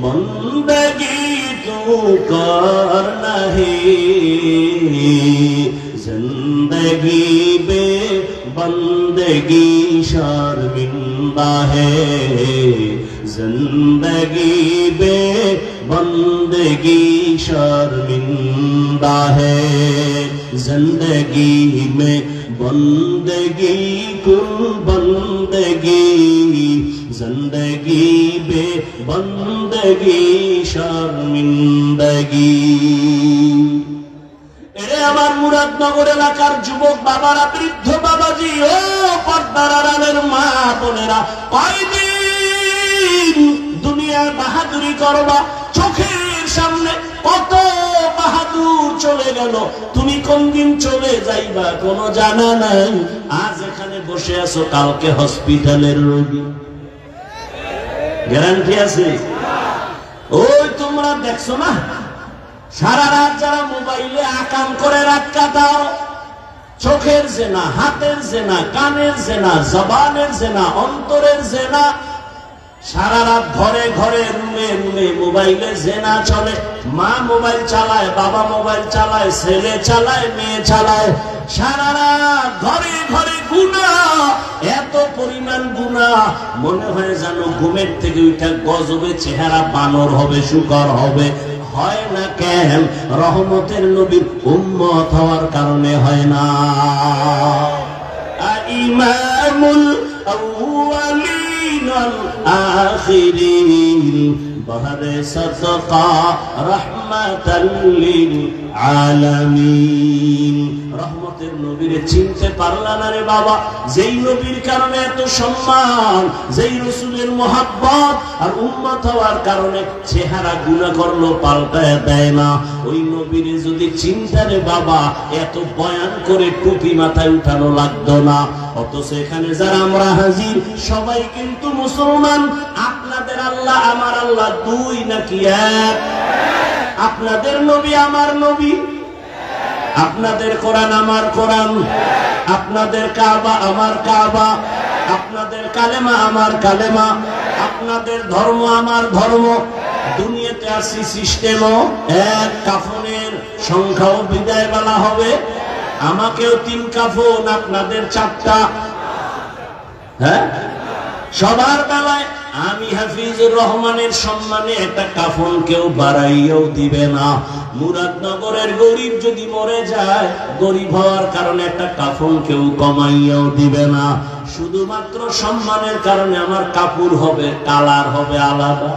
बंदगी तू करना है, जिंदगी बे बंदगी शर्मिंदा है, जिंदगी बे बंदगी शर्मिंदा है, जिंदगी में बंदगी कुल बंदगी, जिंदगी बे बंदगी शर्मिंदगी। এরে আমার মুরাদনগর এলাকার যুবক বাবারা, বৃদ্ধ বাবাজি, ও পর্দার আড়ালের মা বোনেরা, কয়দিন দুনিয়ার বাহাদুরি করবা? চোখের সামনে কত বাহাদুর চলে গেল, তুমি কোন দিন চলে যাইবা কোনো জানা নাই। আজ এখানে বসে আছো, কালকে হসপিটালের রোগী, গ্যারান্টি আছে? ওই তোমরা দেখছো না সারা রাত যারা মোবাইলে আকাম করে রাত কাটাও, চোখের জেনা, হাতের জেনা, কানের জেনা, জবানের জেনা, অন্তরের জেনা, সারা রাত ঘরে ঘরে রুমে রুমে মোবাইলে জেনা চলে। মা মোবাইল চালায়, বাবা মোবাইল চালায়, ছেলে চালায়, মেয়ে চালায়, সারা রাত ঘরে ঘরে গুনাহ, এত পরিমাণ গুনাহ মনে হয় যেন ঘুমের থেকে উঠে গজবে চেহারা বানর হবে, শুকর হবে। হয় না কেন? রহমতের নবীর উম্মত হওয়ার কারণে হয় না। ইমামুল আউয়ালিন ওয়াল আখিরিন বহরে সাদকা রাহমাতাল লিল আলামিন। রহমতের নবীরে চিনতে পারলা না রে বাবা? যেই নবীর কারণে এত সম্মান, যেই রাসূলের মহব্বত আর উম্মত হওয়ার কারণে চেহারা গুনাহ করলো পাল্টায় দেয় না, ওই নবীরে যদি চিনতে রে বাবা, এত বয়ান করে টুপি মাথায় উঠানো লাগতো না। অথচ এখানে যারা আমরা হাজির সবাই কিন্তু মুসলমান। আপনাদের আল্লাহ আমার আল্লাহ দুই নাকি এক? আপনাদের নবী আমার নবী, আপনাদের কোরআন আমার কোরআন, আপনাদের কাবা আমার কাবা, আপনাদের কালেমা আমার কালেমা, আপনাদের ধর্ম আমার ধর্ম। দুনিয়াতে আসি সিস্টেমও এক, কাফনের সংখ্যাও বিদায় বেলা হবে। আমাকেও 3 কাফন, আপনাদের 4টা। হ্যাঁ, সবার বেলায় আমি হাফিজুর রহমানের সম্মানে একটা কাফন কেউ বাড়াইয়াও দিবে না। মুরাদনগরের গরিব যদি মরে যায়, গরিব হওয়ার কারণে একটা কাফন কেউ কমাইয়াও দিবে না। শুধুমাত্র সম্মানের কারণে আমার কাপড় হবে, কালার হবে আলাদা।